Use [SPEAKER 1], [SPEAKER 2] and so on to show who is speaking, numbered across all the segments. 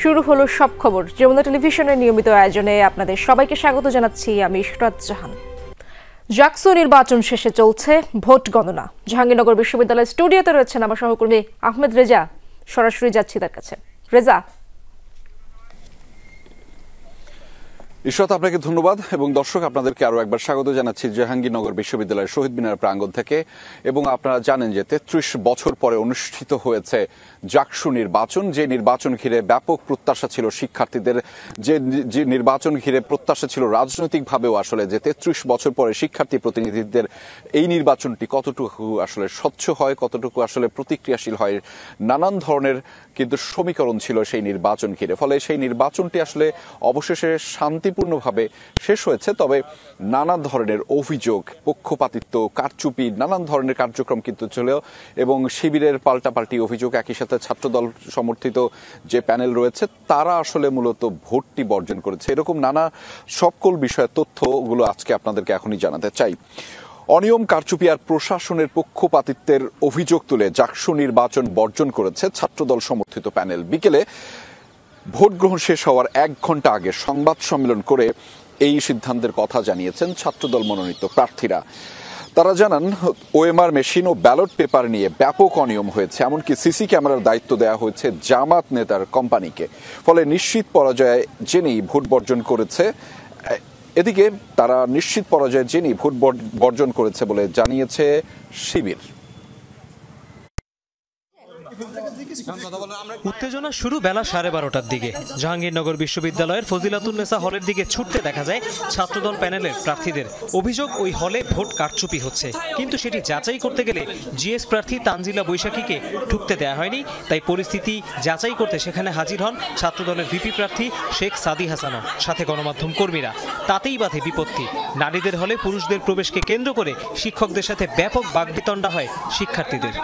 [SPEAKER 1] শুরু হলো সব খবর। যমুনা টেলিভিশনের নিয়মিত আয়োজনে আপনাদের সবাইকে স্বাগত জানাচ্ছি আমি ইশরাত জাহান। জাকসু নির্বাচন শেষে চলছে ভোট গণনা। জাহাঙ্গীরনগর বিশ্ববিদ্যালয়ের স্টুডিওতে রয়েছেন আমার সহকর্মী আহমেদ রেজা। সরাসরি যাচ্ছি তার কাছে। রেজা,
[SPEAKER 2] ইশরাত, আপনাকে ধন্যবাদ এবং দর্শক আপনাদেরকে আরো একবার স্বাগত জানাচ্ছি জাহাঙ্গীরনগর বিশ্ববিদ্যালয়ের শহীদ মিনার প্রাঙ্গণ থেকে। এবং আপনারা জানেন যে ৩৩ বছর পরে অনুষ্ঠিত হয়েছে জাকসু নির্বাচন, যে নির্বাচন ঘিরে ব্যাপক প্রত্যাশা ছিল শিক্ষার্থীদের, যে নির্বাচন ঘিরে প্রত্যাশা ছিল রাজনৈতিকভাবেও আসলে যে ৩৩ বছর পরে শিক্ষার্থী প্রতিনিধিদের এই নির্বাচনটি কতটুকু আসলে স্বচ্ছ হয়, কতটুকু আসলে প্রতিক্রিয়াশীল হয়, নানান ধরনের কিন্তু সমীকরণ ছিল সেই নির্বাচন ঘিরে। ফলে সেই নির্বাচনটি আসলে অবশেষে শান্তিপূর্ণভাবে শেষ হয়েছে। তবে নানা ধরনের অভিযোগ, পক্ষপাতিত্ব, কারচুপি, নানান ধরনের কার্যক্রম কিন্তু ছিল এবং শিবিরের পাল্টাপাল্টি অভিযোগ, একই সাথে ছাত্রদল সমর্থিত যে প্যানেল রয়েছে তারা আসলে মূলত ভোটটি বর্জন করেছে। এরকম নানা সকল বিষয়ের তথ্যগুলো আজকে আপনাদেরকে এখনই জানাতে চাই। অনিয়ম, কারচুপি আর প্রশাসনের পক্ষপাতিত্বের অভিযোগ তুলে জাকসু নির্বাচন বর্জন করেছে ছাত্রদল সমর্থিত প্যানেল। বিকেলে ভোট গ্রহণ শেষ হওয়ার ১ ঘন্টা আগে সংবাদ সম্মেলন করে এই সিদ্ধান্তের কথা জানিয়েছেন ছাত্রদল মনোনীত প্রার্থীরা। তারা জানান, ওএমআর মেশিন ও ব্যালট পেপার নিয়ে ব্যাপক অনিয়ম হয়েছে, এমনকি সিসি ক্যামেরার দায়িত্ব দেওয়া হয়েছে জামাত নেতার কোম্পানিকে। ফলে নিশ্চিত পরাজয় জেনেই ভোট বর্জন করেছে। এদিকে তারা নিশ্চিত পরাজয় জেনেই ভোট বর্জন করেছে বলে জানিয়েছে শিবির।
[SPEAKER 3] উত্তেজনা শুরু বেলা 12:30টার দিকে। জাহাঙ্গীরনগর বিশ্ববিদ্যালয়ের ফজিলাতুন্নেসা হলের দিকে ছুটতে দেখা যায় ছাত্রদল প্যানেলের প্রার্থীদের। অভিযোগ, ওই হলে ভোট কারচুপি হচ্ছে, কিন্তু সেটি যাচাই করতে গেলে জিএস প্রার্থী তানজিলা বৈশাখীকে ঢুকতে দেওয়া হয়নি। তাই পরিস্থিতি যাচাই করতে সেখানে হাজির হন ছাত্রদলের ভিপি প্রার্থী শেখ সাদি হাসানও, সাথে গণমাধ্যম কর্মীরা। তাতেই বাধে বিপত্তি। নারীদের হলে পুরুষদের প্রবেশকে কেন্দ্র করে শিক্ষকদের সাথে ব্যাপক বাগবিতণ্ডা হয় শিক্ষার্থীদের।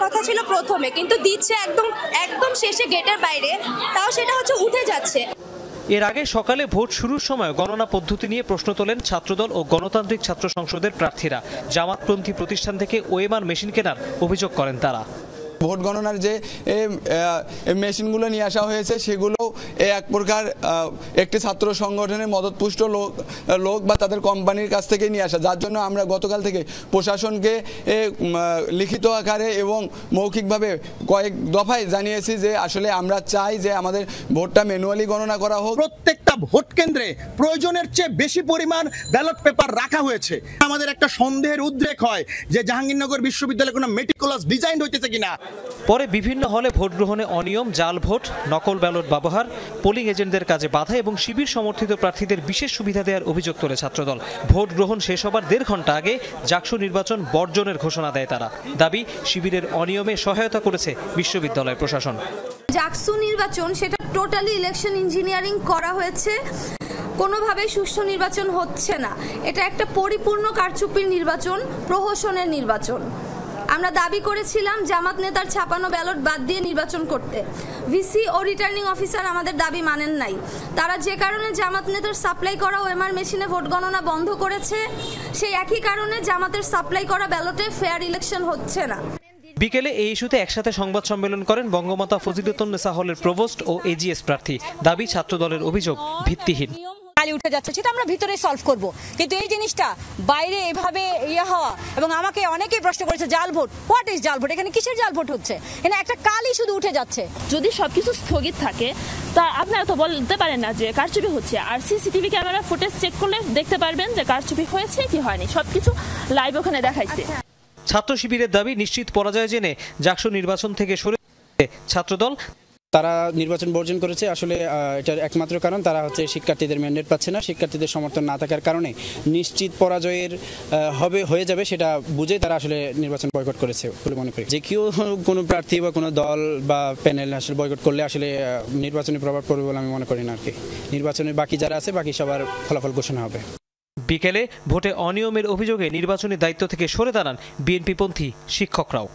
[SPEAKER 4] কথা ছিল প্রথমে, কিন্তু দিচ্ছে একদম শেষে গেটের বাইরে, তাও সেটা হচ্ছে উঠে যাচ্ছে।
[SPEAKER 3] এর আগে সকালে ভোট শুরুর সময় গণনা পদ্ধতি নিয়ে প্রশ্ন তোলেন ছাত্রদল ও গণতান্ত্রিক ছাত্র সংসদের প্রার্থীরা। জামাতপন্থী প্রতিষ্ঠান থেকে ওএমআর মেশিন কেনার অভিযোগ করেন তারা।
[SPEAKER 5] ভোট গণনার যে মেশিনগুলো নিয়ে আসা হয়েছে সেগুলো এক প্রকার একটি ছাত্র সংগঠনের মদতপুষ্ট লোক বা তাদের কোম্পানির কাছ থেকে নিয়ে আসা, যার জন্য আমরা গতকাল থেকে প্রশাসনকে লিখিত আকারে এবং মৌখিকভাবে কয়েক দফায় জানিয়েছি যে আসলে আমরা চাই যে আমাদের ভোটটা ম্যানুয়ালি গণনা করা হোক।
[SPEAKER 6] প্রত্যেকটা ভোট কেন্দ্রে প্রয়োজনের চেয়ে বেশি পরিমাণ ব্যালট পেপার রাখা হয়েছে। আমাদের একটা সন্দেহের উদ্রেক হয় যে জাহাঙ্গীরনগর বিশ্ববিদ্যালয়ে কোনো মেটিকুলাস ডিজাইন হইতেছে কিনা।
[SPEAKER 3] পরে বিভিন্ন হলে ভোট গ্রহণে অনিয়ম, জাল ভোট, নকল ব্যালট ব্যবহার, পোলিং এজেন্টদের কাজে বাধা এবং শিবির সমর্থিত প্রার্থীদের বিশেষ সুবিধা দেওয়ার অভিযোগ তোলে ছাত্রদল। ভোট গ্রহণ শেষ হবার ১.৫ ঘন্টা আগে জাকসু নির্বাচন বর্জনের ঘোষণা দেয় তারা। দাবি, শিবিরের অনিয়মে সহায়তা করেছে বিশ্ববিদ্যালয় প্রশাসন।
[SPEAKER 4] জাকসু নির্বাচন সেটা টোটালি ইলেকশন ইঞ্জিনিয়ারিং করা হয়েছে, কোনোভাবে সুষ্ঠু নির্বাচন হচ্ছে না। এটা একটা পরিপূর্ণ কারচুপির নির্বাচন, প্রহসনের নির্বাচন। আমরা দাবি করেছিলাম জামাত নেতার ছাপানো ব্যালট বাদ দিয়ে নির্বাচন করতে। ভিসি ও রিটার্নিং অফিসার আমাদের দাবি মানেন নাই। তারা যে কারণে জামাত নেতার সাপ্লাই করা ওএমআর মেশিনে ভোট গণনা বন্ধ করেছে, সেই একই কারণে জামাতের সাপ্লাই করা ব্যালটে ফেয়ার ইলেকশন হচ্ছে না।
[SPEAKER 3] বিকেলে এই ইস্যুতে একসাথে সংবাদ সম্মেলন করেন বঙ্গমাতা ফজিলাতুন্নেসা হলের প্রভোস্ট ও এজিএস প্রার্থী। দাবি, ছাত্রদলের অভিযোগ ভিত্তিহীন।
[SPEAKER 7] উঠে যাচ্ছে, সেটা আমরা ভিতরে সলভ করব, কিন্তু এই জিনিসটা বাইরে এভাবে হওয়া, এবং আমাকে অনেকেই প্রশ্ন করেছে জাল ভোট, হোয়াট ইজ জাল ভোট, এখানে কিসের জাল ভোট হচ্ছে? এখানে একটা কালই শুধু উঠে যাচ্ছে।
[SPEAKER 8] যদি সবকিছু স্থগিত থাকে তা আপনারা তো বলতে পারেন না যে কারচুপি হচ্ছে। আর সিসিটিভি ক্যামেরা ফুটেজ চেক করলে দেখতে পারবেন যে কারচুপি হয়েছে কি হয়নি, সবকিছু লাইভ ওখানে দেখাইছে।
[SPEAKER 3] ছাত্র শিবিরের দাবি, নিশ্চিত পরাজয় জেনে জাকসু নির্বাচন থেকে সরে ছাত্রদল।
[SPEAKER 9] তারা নির্বাচন বর্জন করেছে। আসলে এটার একমাত্র কারণ তারা হচ্ছে শিক্ষার্থীদের ম্যান্ডেট পাচ্ছে না। শিক্ষার্থীদের সমর্থন না থাকার কারণে নিশ্চিত পরাজয়ের হয়ে যাবে সেটা বুঝে তারা আসলে নির্বাচন বয়কট করেছে বলে মনে করি। যে কেউ কোনো প্রার্থী বা কোনো দল বা প্যানেল আসলে বয়কট করলে আসলে নির্বাচনী প্রভাব পড়বে বলে আমি মনে করি না আর কি। নির্বাচনে বাকি যারা আছে বাকি সবার ফলাফল ঘোষণা হবে।
[SPEAKER 3] বিকেলে ভোটে অনিয়মের অভিযোগে নির্বাচনী দায়িত্ব থেকে সরে দাঁড়ান বিএনপিপন্থী শিক্ষকরাও।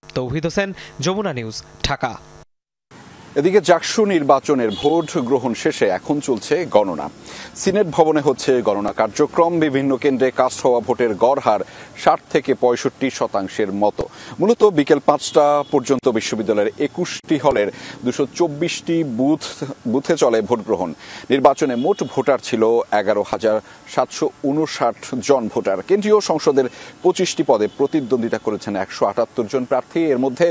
[SPEAKER 3] তৌহিদ হোসেন, যমুনা নিউজ, ঢাকা।
[SPEAKER 2] এদিকে জাকসু নির্বাচনের ভোট গ্রহণ শেষে এখন চলছে গণনা। সিনেট ভবনে হচ্ছে গণনা কার্যক্রম। বিভিন্ন কেন্দ্রে কাস্ট হওয়া ভোটের গড় হার 60 থেকে 65% মতো। মূলত বিকেল 5টা পর্যন্ত বিশ্ববিদ্যালয়ের 21টি হলের 224টি বুথে চলে ভোট গ্রহণ। নির্বাচনে মোট ভোটার ছিল 11,759 জন ভোটার। কেন্দ্রীয় সংসদের 25টি পদে প্রতিদ্বন্দ্বিতা করেছেন 178 জন প্রার্থী। এর মধ্যে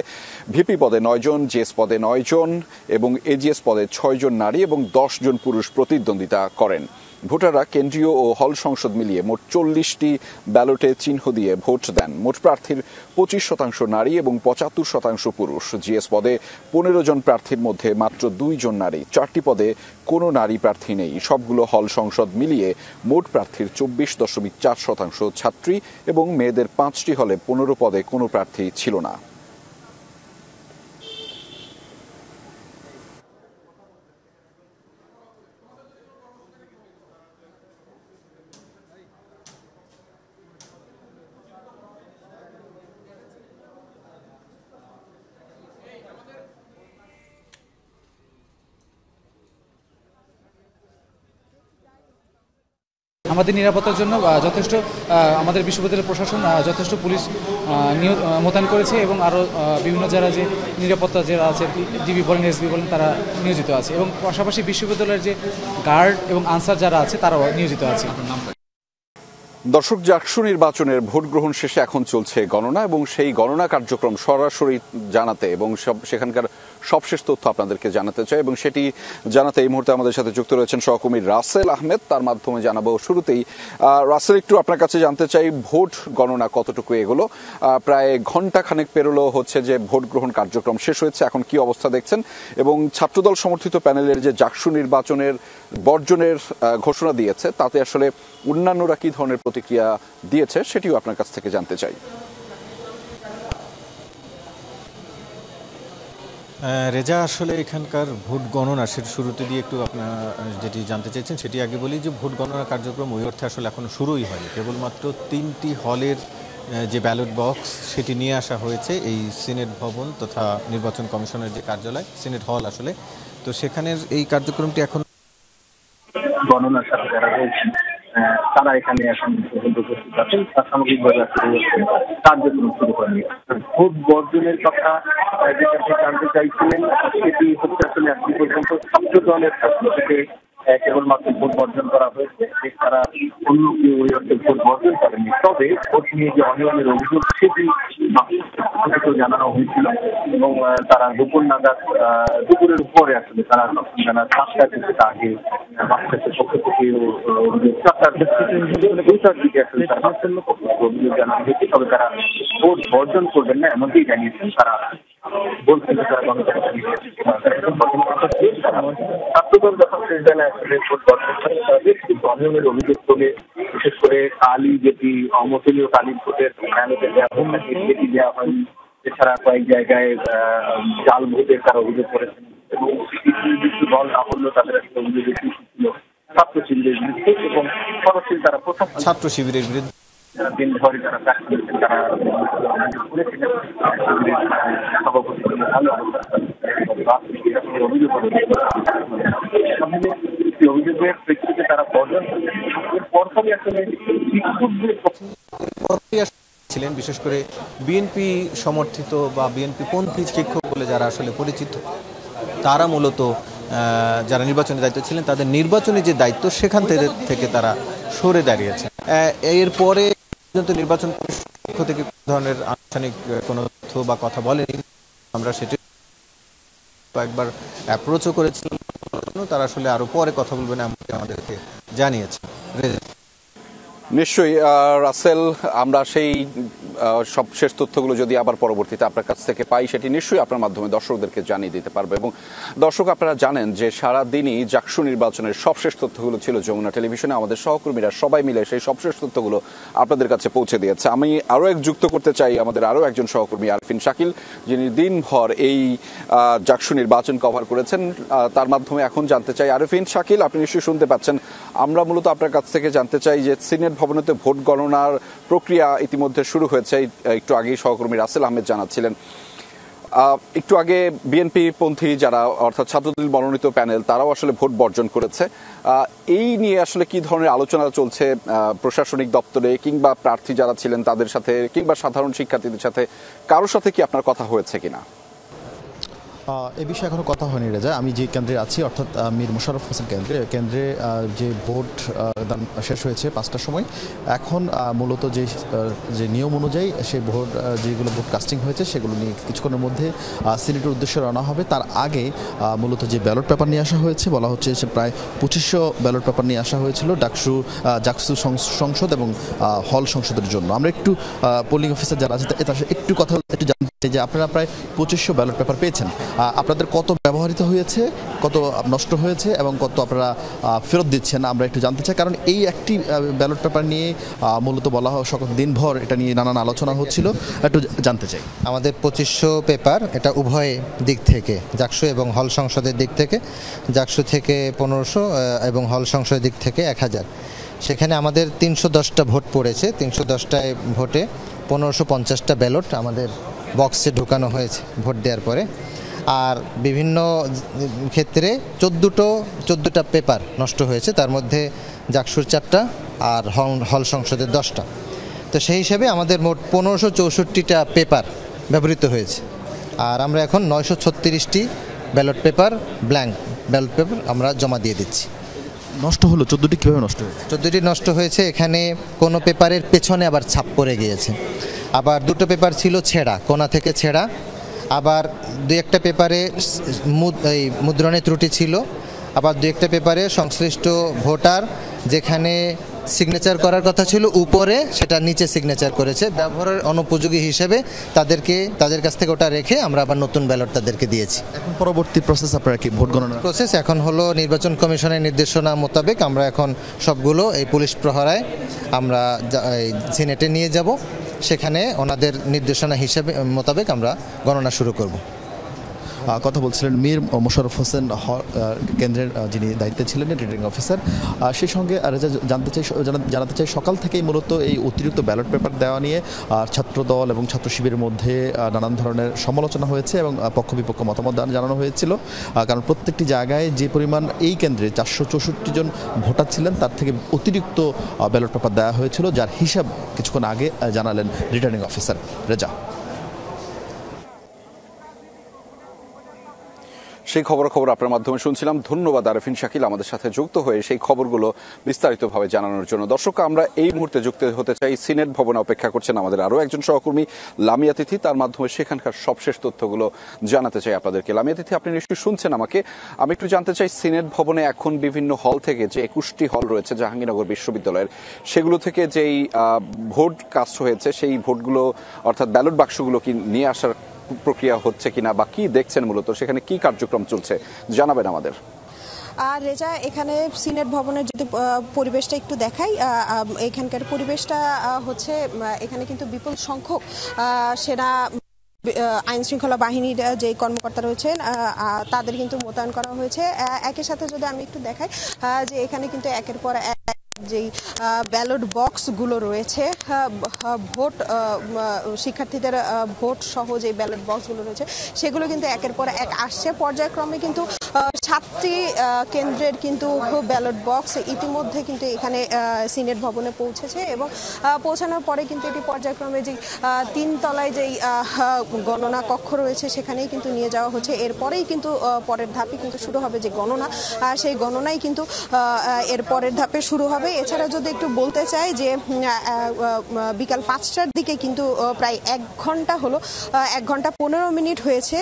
[SPEAKER 2] ভিপি পদে 9 জন, জিএস পদে 9 জন এবং এজিএস পদে 6 জন নারী এবং 10 জন পুরুষ প্রতিদ্বন্দ্বিতা করেন। ভোটাররা কেন্দ্রীয় ও হল সংসদ মিলিয়ে মোট 40টি ব্যালটে চিহ্ন দিয়ে ভোট দেন। মোট প্রার্থীর 25% নারী এবং 75% পুরুষ। জিএস পদে 15 জন প্রার্থীর মধ্যে মাত্র 2 জন নারী। 4টি পদে কোনো নারী প্রার্থী নেই। সবগুলো হল সংসদ মিলিয়ে মোট প্রার্থীর 24.4% ছাত্রী এবং মেয়েদের 5টি হলে 15 পদে কোনো প্রার্থী ছিল না।
[SPEAKER 10] আমাদের নিরাপত্তার জন্য যথেষ্ট আমাদের বিশ্ববিদ্যালয় প্রশাসন যথেষ্ট পুলিশ মোতায়েন করেছে এবং আরও বিভিন্ন যারা যে নিরাপত্তা যারা আছে ডিবি বলেন এসবি বলেন তারা নিয়োজিত আছে এবং পাশাপাশি বিশ্ববিদ্যালয়ের যে গার্ড এবং আনসার যারা আছে তারাও নিয়োজিত আছে।
[SPEAKER 2] দর্শক, জাকসু নির্বাচনের ভোট গ্রহণ শেষে এখন চলছে গণনা এবং সেই গণনা কার্যক্রম সরাসরি জানাতে এবং সেখানকার সবশেষ তথ্য আপনাদেরকে জানাতে চাই এবং সেটি জানাতে এই মুহূর্তে আমাদের সাথে যুক্ত রয়েছেন সহকর্মী রাসেল আহমেদ। তার মাধ্যমে জানাবো শুরুতেই রাসেল, একটু আপনার কাছে জানতে চাই ভোট গণনা কতটুকু এগোলো? প্রায় ঘন্টা খানেক পেরোলো হচ্ছে যে ভোট গ্রহণ কার্যক্রম শেষ হয়েছে, এখন কি অবস্থা দেখছেন? এবং ছাত্রদল সমর্থিত প্যানেলের যে জাকসু নির্বাচনের বর্জনের ঘোষণা দিয়েছে তাতে আসলে অন্যান্যরা কি ধরনের প্রতিক্রিয়া দিয়েছে সেটিও আপনার কাছ থেকে জানতে চাই।
[SPEAKER 11] রেজা, আসলে এখানকার ভোট গণনা শুরুতে দিয়ে একটু আপনার যেটি জানতে চাইছেন সেটি আগে বলি যে ভোট গণনা কার্যক্রম ওই অর্থে আসলে এখনো শুরুই হয়নি। কেবলমাত্র 3টি হলের যে ব্যালট বক্স সেটি নিয়ে আসা হয়েছে এই সিনেট ভবন তথা নির্বাচন কমিশনের যে কার্যালয় সিনেট হল আসলে, তো সেখানের এই কার্যক্রমটি এখন
[SPEAKER 12] গণনার সাথে যারা রয়েছেন তারা এখানে এখন উপস্থিত আছেন। সামগ্রিকভাবে কার্যক্রম শুরু হয়নি। ভোট বর্জনের কথা যেটা জানতে চাইছিলেন সেটি হচ্ছে আসলে এখন পর্যন্ত ছাত্র দলের পক্ষ থেকে কেবলমাত্র ভোট বর্জন করা হয়েছে, তারা অন্য কেউ ওই অর্থে ভোট বর্জন করেনি। তবে ভোট নিয়ে যে অনিয়মের অভিযোগ সেটি জানানো হয়েছিল এবং তারা দুপুর নাগাদ দুপুরের উপরে আসলে তারা জানা 7টার দিকে আগে বাংলাদেশের পক্ষ থেকে অভিযোগ 7টার দিকে আসলে তারা অভিযোগ জানানো হয়েছে। তবে তারা ভোট বর্জন করবেন না এমনটাই জানিয়েছেন। তারা বলছেন তারা ছাত্রদল যখন শেষ বেলায় আসলে ভোট বর্জন করে বেশ কিছু অনিয়মের অভিযোগ তোলে, বিশেষ করে কালি যেটি অমতলীয় কালি ভোটের সেটি দেওয়া হয়নি। এছাড়া কয়েক জায়গায় জাল ভোটের তারা অভিযোগ করেছেন এবং কিছু দল না বললেও তাদের একটা অভিযোগ বেশি ছিল ছাত্র শিবিরের বিরুদ্ধে এবং সরাসরি তারা প্রথম
[SPEAKER 11] ছাত্র শিবিরের বিরুদ্ধে
[SPEAKER 12] দিন ধরে যারা কাজ করেছেন তারা করেছিলেন সভাপতি ভালো অভিযোগের প্রেক্ষিতে তারা বর্জন পরপরই আসলে
[SPEAKER 11] ছিলেন, বিশেষ করে বিএনপি সমর্থিত বা বিএনপি পন্থী শিক্ষক বলে যারা আসলে পরিচিত তারা মূলত যারা নির্বাচনের দায়িত্ব ছিলেন তাদের নির্বাচনী যে দায়িত্ব সেখান থেকে তারা সরে দাঁড়িয়েছে। এরপরে পর্যন্ত নির্বাচন পক্ষ থেকে কোনো ধরনের আনুষ্ঠানিক কোনো তথ্য বা কথা বলেনি। আমরা সেটি কয়েকবার অ্যাপ্রোচও করেছিলাম, তারা আসলে আরো পরে কথা বলবেন আমাদেরকে জানিয়েছে।
[SPEAKER 2] নিশ্চয়ই রাসেল, আমরা সেই সব শেষ তথ্যগুলো যদি আবার পরবর্তীতে আপনার কাছ থেকে পাই সেটি নিশ্চয়ই আপনার মাধ্যমে দর্শকদেরকে জানিয়ে দিতে পারবে। এবং দর্শক, আপনারা জানেন যে সারাদিনই জাকসু নির্বাচনের সবশেষ তথ্যগুলো ছিল যমুনা টেলিভিশনে। আমাদের সহকর্মীরা সবাই মিলে সেই সবশেষ তথ্যগুলো আপনাদের কাছে পৌঁছে দিয়েছে। আমি আরও যুক্ত করতে চাই আমাদের আরও একজন সহকর্মী আরফিন শাকিল, যিনি দিনভর এই জাকসু নির্বাচন কভার করেছেন। তার মাধ্যমে এখন জানতে চাই, আরফিন শাকিল, আপনি নিশ্চয়ই শুনতে পাচ্ছেন। আমরা মূলত আপনার কাছ থেকে জানতে চাই যে সিনেট ভবনেতে ভোট গণনার প্রক্রিয়া ইতিমধ্যে শুরু হয়েছে, একটু আগেই সহকর্মী রাসেল আহমেদ জানাচ্ছিলেন। একটু আগে বিএনপি পন্থী যারা অর্থাৎ ছাত্রদল মনোনীত প্যানেল তারাও আসলে ভোট বর্জন করেছে। এই নিয়ে আসলে কি ধরনের আলোচনা চলছে প্রশাসনিক দপ্তরে কিংবা প্রার্থী যারা ছিলেন তাদের সাথে কিংবা সাধারণ শিক্ষার্থীদের সাথে কারোর সাথে কি আপনার কথা হয়েছে কিনা?
[SPEAKER 13] এ বিষয়ে এখনো কথা হয়নি রেজা। আমি যে কেন্দ্রে আছি অর্থাৎ মীর মোশাররফ হোসেন কেন্দ্রে যে ভোট দান শেষ হয়েছে 5টার সময়, এখন মূলত যে নিয়ম অনুযায়ী সেই ভোট যেগুলো ভোট কাস্টিং হয়েছে সেগুলো নিয়ে কিছুক্ষণের মধ্যে সিনেটের উদ্দেশ্যে রওনা হবে। তার আগে মূলত যে ব্যালট পেপার নিয়ে আসা হয়েছে, বলা হচ্ছে সে প্রায় 2500 ব্যালট পেপার নিয়ে আসা হয়েছিল জাকসু সংসদ এবং হল সংসদের জন্য। আমরা একটু পোলিং অফিসার যারা আছে তার একটু কথা একটু জানতে যে আপনারা প্রায় 2500 ব্যালট পেপার পেয়েছেন, আপনাদের কত ব্যবহৃত হয়েছে, কত নষ্ট হয়েছে এবং কত আপনারা ফেরত দিচ্ছেন আমরা একটু জানতে চাই। কারণ এই একটি ব্যালট পেপার নিয়ে মূলত বলা হয় সকল দিনভর এটা নিয়ে নানান আলোচনা হচ্ছিল, একটু জানতে চাই।
[SPEAKER 14] আমাদের 2500 পেপার, এটা উভয় দিক থেকে, জাকসু এবং হল সংসদের দিক থেকে, জাকসু থেকে 1500 এবং হল সংসদের দিক থেকে 1000। সেখানে আমাদের 310টা ভোট পড়েছে। 310টায় ভোটে 1550টা ব্যালট আমাদের বক্সে ঢোকানো হয়েছে ভোট দেওয়ার পরে। আর বিভিন্ন ক্ষেত্রে 14টা পেপার নষ্ট হয়েছে, তার মধ্যে জাকসুর 4টা আর হল সংসদের 10টা। তো সেই হিসাবে আমাদের মোট 1564টা পেপার ব্যবহৃত হয়েছে। আর আমরা এখন 936টি ballot paper, blank ballot paper আমরা জমা দিয়ে দিচ্ছি।
[SPEAKER 13] নষ্ট হলো 14টি, কীভাবে নষ্ট হয়েছে?
[SPEAKER 14] 14টি নষ্ট হয়েছে, এখানে কোনো পেপারের পেছনে আবার ছাপ পড়ে গিয়েছে, আবার 2টো পেপার ছিল ছেঁড়া, কোণা থেকে ছেঁড়া, আবার 2-1টা পেপারে মুদ্রণের ত্রুটি ছিল, আবার 2-1টা পেপারে সংশ্লিষ্ট ভোটার যেখানে সিগনেচার করার কথা ছিল উপরে সেটা নিচে সিগনেচার করেছে। ব্যবহারের অনুপযোগী হিসেবে তাদের কাছ থেকে ওটা রেখে আমরা আবার নতুন ব্যালট তাদেরকে দিয়েছি।
[SPEAKER 13] এখন পরবর্তী প্রসেস আপনারা কি ভোট গণনা
[SPEAKER 14] প্রসেস এখন হলো নির্বাচন কমিশনের নির্দেশনা মোতাবেক আমরা এখন সবগুলো এই পুলিশ প্রহরায় আমরা সিনেটে নিয়ে যাব, সেখানে ওনাদের নির্দেশনা হিসেবে মোতাবেক আমরা গণনা শুরু করব।
[SPEAKER 13] কথা বলছিলেন মীর মোশাররফ হোসেন, কেন্দ্রের যিনি দায়িত্বে ছিলেন রিটার্নিং অফিসার। সেই সঙ্গে জানাতে চাই সকাল থেকেই মূলত এই অতিরিক্ত ব্যালট পেপার দেওয়া নিয়ে ছাত্রদল এবং ছাত্র শিবিরের মধ্যে নানান ধরনের সমালোচনা হয়েছে এবং পক্ষ বিপক্ষ মতামত জানানো হয়েছিল। কারণ প্রত্যেকটি জায়গায় যে পরিমাণ এই কেন্দ্রে 464 জন ভোটার ছিলেন তার থেকে অতিরিক্ত ব্যালট পেপার দেওয়া হয়েছিল, যার হিসাব কিছুক্ষণ আগে জানালেন রিটার্নিং অফিসার। রেজা,
[SPEAKER 2] সেই খবর আপনার মাধ্যমে শুনছিলাম। ধন্যবাদ আরেফিন শাকিল আমাদের সাথে যুক্ত হয়ে সেই খবরগুলো বিস্তারিতভাবে জানানোর জন্য। দর্শক, আমরা এই মুহূর্তে যুক্ত হতে চাই সিনেট ভবনে। অপেক্ষা করছেন আমাদের আরও একজন সহকর্মী লামিয়া তিথি, তার মাধ্যমে সেখানকার সবশেষ তথ্যগুলো জানাতে চাই আপনাদেরকে। লামিয়া তিথি, আপনি নিশ্চয়ই শুনছেন আমাকে। আমি একটু জানতে চাই, সিনেট ভবনে এখন বিভিন্ন হল থেকে যে 21টি হল রয়েছে জাহাঙ্গীরনগর বিশ্ববিদ্যালয়ের, সেগুলো থেকে যেই ভোট কাস্ট হয়েছে সেই ভোটগুলো অর্থাৎ ব্যালট বাক্সগুলো কি নিয়ে আসার প্রক্রিয়া হচ্ছে কিনা বা কি দেখছেন, মূলত সেখানে কি কার্যক্রম চলছে জানাবেন আমাদের।
[SPEAKER 15] আর রেজা, এখানে সিনেট ভবনের যদি পরিবেশটা একটু দেখাই, এখানকার পরিবেশটা হচ্ছে এখানে কিন্তু বিপুল সংখ্যক সেনা আইন শৃঙ্খলা বাহিনীর যে কর্মকর্তা রয়েছেন তাদের কিন্তু মোতায়েন করা হয়েছে। একই সাথে যদি আমি একটু দেখাই যে এখানে কিন্তু একের পর এক যেই ব্যালট বক্সগুলো রয়েছে, ভোট শিক্ষার্থীদের ভোট সহ যে ব্যালট বক্সগুলো রয়েছে সেগুলো কিন্তু একের পর এক আসছে। পর্যায়ক্রমে কিন্তু 7টি কেন্দ্রের কিন্তু ব্যালট বক্স ইতিমধ্যে কিন্তু এখানে সিনেট ভবনে পৌঁছেছে এবং পৌঁছানোর পরে কিন্তু এটি পর্যায়ক্রমে যে 3 তলায় যেই গণনা কক্ষ রয়েছে সেখানেই কিন্তু নিয়ে যাওয়া হচ্ছে। এরপরেই কিন্তু পরের ধাপে কিন্তু শুরু হবে যে গণনা, সেই গণনাই কিন্তু এর পরের ধাপে শুরু হবে। এছাড়া যদি একটু বলতে চাই যে বিকাল 5টার দিকে কিন্তু প্রায় 1 ঘন্টা হলো, 1 ঘন্টা 15 মিনিট হয়েছে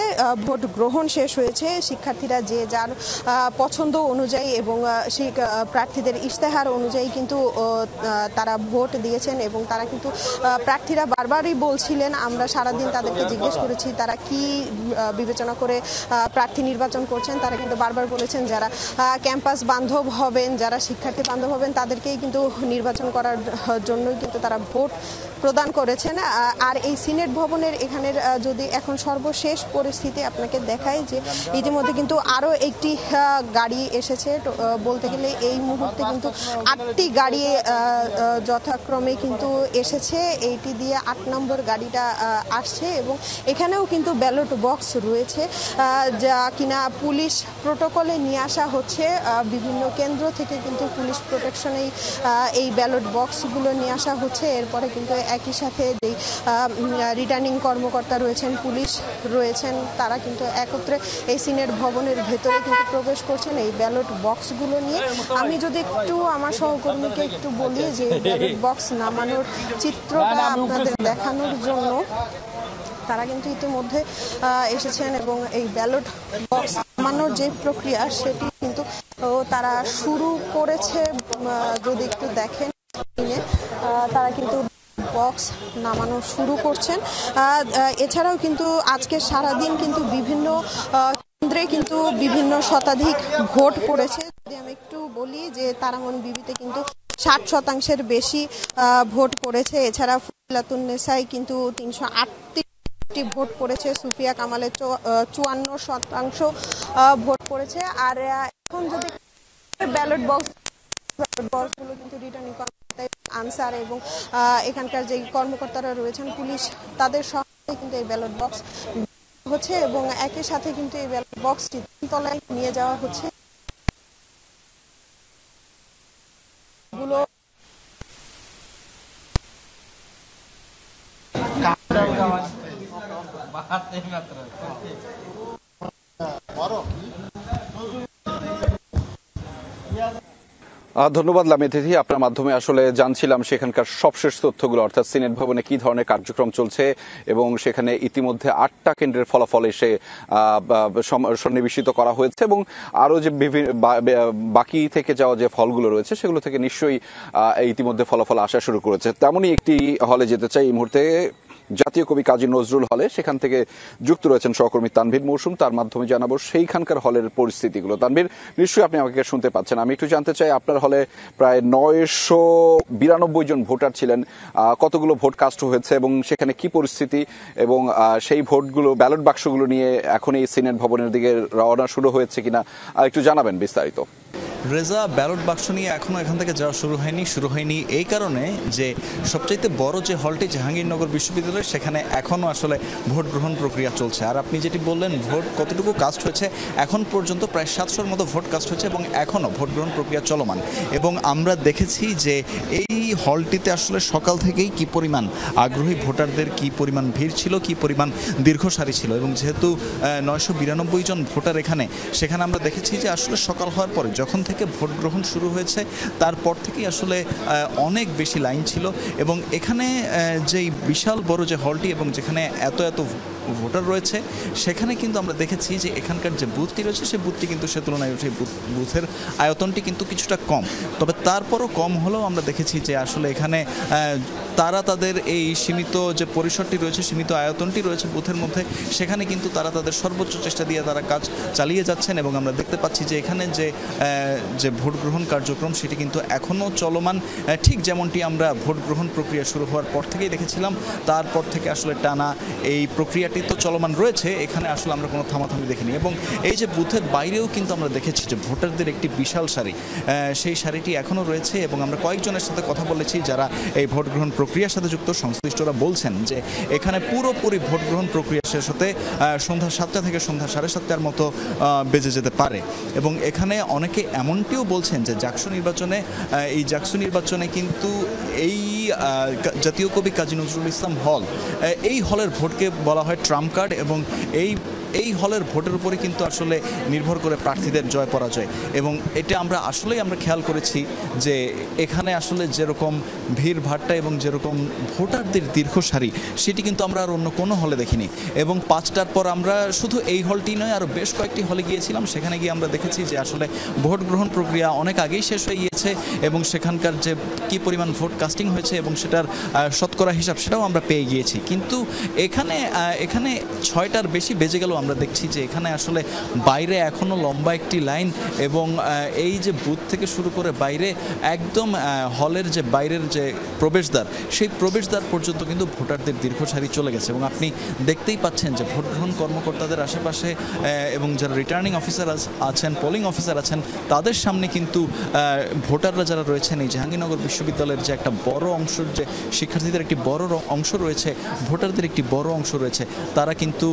[SPEAKER 15] ভোট গ্রহণ শেষ হয়েছে। শিক্ষার্থীরা যে যার পছন্দ অনুযায়ী এবং সেই প্রার্থীদের ইশতেহার অনুযায়ী কিন্তু তারা ভোট দিয়েছেন এবং তারা কিন্তু প্রার্থীরা বারবারই বলছিলেন, আমরা সারাদিন তাদেরকে জিজ্ঞেস করেছি তারা কি বিবেচনা করে প্রার্থী নির্বাচন করছেন, তারা কিন্তু বারবার বলেছেন যারা ক্যাম্পাস বান্ধব হবেন, যারা শিক্ষার্থী বান্ধব হবেন তাদেরকেই কিন্তু নির্বাচন করার জন্যই কিন্তু তারা ভোট প্রদান করেছেন। আর এই সিনেট ভবনের এখানের যদি এখন সর্বশেষ পরিস্থিতি আপনাকে দেখায় যে ইতিমধ্যে কিন্তু আরও একটি 8টি গাড়ি এসেছে। বলতে গেলে এই মুহূর্তে কিন্তু 8টি গাড়ি যথাক্রমে কিন্তু এসেছে, এইটি দিয়ে 8 নম্বর গাড়িটা আসছে এবং এখানেও কিন্তু ব্যালট বক্স রয়েছে যা কিনা পুলিশ প্রোটোকলে নিয়ে আসা হচ্ছে। বিভিন্ন কেন্দ্র থেকে কিন্তু পুলিশ প্রোটেকশনেই এই ব্যালট বক্সগুলো নিয়ে আসা হচ্ছে। এরপরে কিন্তু একই সাথে যেই রিটার্নিং কর্মকর্তা রয়েছেন, পুলিশ রয়েছেন, তারা কিন্তু একত্রে এই সিনেট ভবনের ভেতরে কিন্তু প্রবেশ করছেন এই ব্যালট বক্সগুলো নিয়ে। আমি যদি একটু আমার সহকর্মীকে একটু বলি যে ব্যালট বক্স নামানোর চিত্রটা আপনাদের দেখানোর জন্য, তারা কিন্তু ইতিমধ্যে এসেছেন এবং এই ব্যালট বক্স নামানোর যে প্রক্রিয়া সেটি কিন্তু তারা শুরু করেছে। যদি একটু দেখেন তারা কিন্তু বক্স নামানো শুরু করছেন। এছাড়াও কিন্তু আজকে সারাদিন কিন্তু বিভিন্ন কেন্দ্রে কিন্তু বিভিন্ন শতাধিক ভোট পড়েছে। যদি আমি একটু বলি যে তারামন বিবিতে কিন্তু 60% বেশি ভোট পড়েছে। এছাড়া ফজিলাতুন্নেসায় কিন্তু 338টি ভোট পড়েছে। সুফিয়া কামালে 54% ভোট পড়েছে। আর এখন যদি ব্যালট বক্সগুলো কিন্তু রিটার্নিং কর্মকর্তা আনসার এবং এখানকার যে কর্মকর্তারা রয়েছেন পুলিশ, তাদের সহায়তায় কিন্তু এই ব্যালট বক্স হচ্ছে এবং একই সাথে কিন্তু এই ব্যালট বক্সটি তলায় নিয়ে যাওয়া হচ্ছে।
[SPEAKER 2] ধন্যবাদ লামিয়া তিথি। আপনার মাধ্যমে আসলে জানছিলাম সেখানকার সবশেষ তথ্যগুলো, অর্থাৎ সিনেট ভবনে কি ধরনের কার্যক্রম চলছে এবং সেখানে ইতিমধ্যে 8টা কেন্দ্রের ফলাফল এসে সন্নিবেশিত করা হয়েছে এবং আরও যে বাকি থেকে যাওয়া যে ফলগুলো রয়েছে সেগুলো থেকে নিশ্চয়ই ইতিমধ্যে ফলাফল আসা শুরু করেছে। তেমনই একটি হলে যেতে চাই এই মুহূর্তে, জাতীয় কবি কাজী নজরুল হলে। সেখান থেকে যুক্ত রয়েছেন সহকর্মী তানভীর মৌসুম, তার মাধ্যমে জানাবো সেইখানকার হলের পরিস্থিতিগুলো। তানভীর, নিশ্চয়ই আপনি আমাকে শুনতে পাচ্ছেন। আমি একটু জানতে চাই, আপনার হলে প্রায় 992 জন ভোটার ছিলেন, কতগুলো ভোট কাস্ট হয়েছে এবং সেখানে কি পরিস্থিতি এবং সেই ভোটগুলো ব্যালট বাক্সগুলো নিয়ে এখন এই সিনেট ভবনের দিকে রওনা শুরু হয়েছে কিনা একটু জানাবেন বিস্তারিত।
[SPEAKER 16] রেজা, ব্যালট বাক্স নিয়ে এখনও এখান থেকে যাওয়া শুরু হয়নি এই কারণে যে সবচাইতে বড় যে হলটি জাহাঙ্গীরনগর বিশ্ববিদ্যালয়, সেখানে এখনও আসলে ভোট গ্রহণ প্রক্রিয়া চলছে। আর আপনি যেটি বললেন ভোট কতটুকু কাস্ট হয়েছে, এখন পর্যন্ত প্রায় 700-র মতো ভোট কাস্ট হয়েছে এবং এখনও ভোট গ্রহণ প্রক্রিয়া চলমান। এবং আমরা দেখেছি যে এই হলটিতে আসলে সকাল থেকেই কি পরিমাণ আগ্রহী ভোটারদের, কি পরিমাণ ভিড় ছিল, কি পরিমাণ দীর্ঘ সারি ছিল। এবং যেহেতু 992 জন ভোটার এখানে, সেখানে আমরা দেখেছি যে আসলে সকাল হওয়ার পরে যখন থেকে ভোট গ্রহণ শুরু হয়েছে তারপর থেকেই আসলে অনেক বেশি লাইন ছিল। এবং এখানে যেই বিশাল বড় যে হলটি এবং যেখানে এত ভোটার রয়েছে, সেখানে কিন্তু আমরা দেখেছি যে এখানকার যে বুথটি রয়েছে সেই বুথটি কিন্তু সে তুলনায় সেই বুথের আয়তনটি কিন্তু কিছুটা কম। তবে তারপরও কম হলেও আমরা দেখেছি যে আসলে এখানে তারা তাদের এই সীমিত যে পরিসরটি রয়েছে, সীমিত আয়তনটি রয়েছে বুথের মধ্যে, সেখানে কিন্তু তারা তাদের সর্বোচ্চ চেষ্টা দিয়ে তারা কাজ চালিয়ে যাচ্ছেন। এবং আমরা দেখতে পাচ্ছি যে এখানে যে ভোট গ্রহণ কার্যক্রম সেটি কিন্তু এখনও চলমান, ঠিক যেমনটি আমরা ভোট গ্রহণ প্রক্রিয়া শুরু হওয়ার পর থেকেই দেখেছিলাম। তারপর থেকে আসলে টানা এই প্রক্রিয়াটি তো চলমান রয়েছে, এখানে আসলে আমরা কোনো থামাথামি দেখিনি। এবং এই যে বুথের বাইরেও কিন্তু আমরা দেখেছি যে ভোটারদের একটি বিশাল সারি, সেই সারিটি এখনও রয়েছে। এবং আমরা কয়েকজনের সাথে কথা বলেছি যারা এই ভোট গ্রহণ প্রক্রিয়ার সাথে যুক্ত, সংশ্লিষ্টরা বলছেন যে এখানে পুরোপুরি ভোট গ্রহণ প্রক্রিয়া শেষ হতে সন্ধ্যা 7টা থেকে সন্ধ্যা 7:30টার মতো বেজে যেতে পারে। এবং এখানে অনেকে এমনটিও বলছেন যে জাকসু নির্বাচনে কিন্তু এই জাতীয় কবি কাজী নজরুল ইসলাম হল, এই হলের ভোটকে বলা হয় ট্রাম্প কার্ড। এবং এই হলের ভোটের উপরে কিন্তু আসলে নির্ভর করে প্রার্থীদের জয় পরাজয়। এবং এটা আমরা খেয়াল করেছি যে এখানে আসলে যেরকম ভিড় ভাট্টা এবং যেরকম ভোটারদের দীর্ঘ সারি, সেটি কিন্তু আমরা আর অন্য কোনো হলে দেখিনি। এবং 5টার পর আমরা শুধু এই হলটি নয় আরও বেশ কয়েকটি হলে গিয়েছিলাম, সেখানে গিয়ে আমরা দেখেছি যে আসলে ভোট গ্রহণ প্রক্রিয়া অনেক আগেই শেষ হয়ে গিয়েছে এবং সেখানকার যে কী পরিমাণ ভোট কাস্টিং হয়েছে এবং সেটার শতকরা হিসাব সেটাও আমরা পেয়ে গিয়েছি। কিন্তু এখানে 6টার বেশি বেজে গেল আমরা দেখছি যে এখানে আসলে বাইরে এখনও লম্বা একটি লাইন এবং এই যে বুথ থেকে শুরু করে বাইরে একদম হলের যে বাইরের যে প্রবেশদ্বার সেই প্রবেশদ্বার পর্যন্ত কিন্তু ভোটারদের দীর্ঘ সারি চলে গেছে এবং আপনি দেখতেই পাচ্ছেন যে ভোট গ্রহণ কর্মকর্তাদের আশেপাশে এবং যারা রিটার্নিং অফিসার আছেন, পোলিং অফিসার আছেন, তাদের সামনে কিন্তু ভোটাররা যারা রয়েছেন এই জাহাঙ্গীরনগর বিশ্ববিদ্যালয়ের যে একটা বড় অংশ, যে শিক্ষার্থীদের একটি বড় অংশ রয়েছে, ভোটারদের একটি বড় অংশ রয়েছে, তারা কিন্তু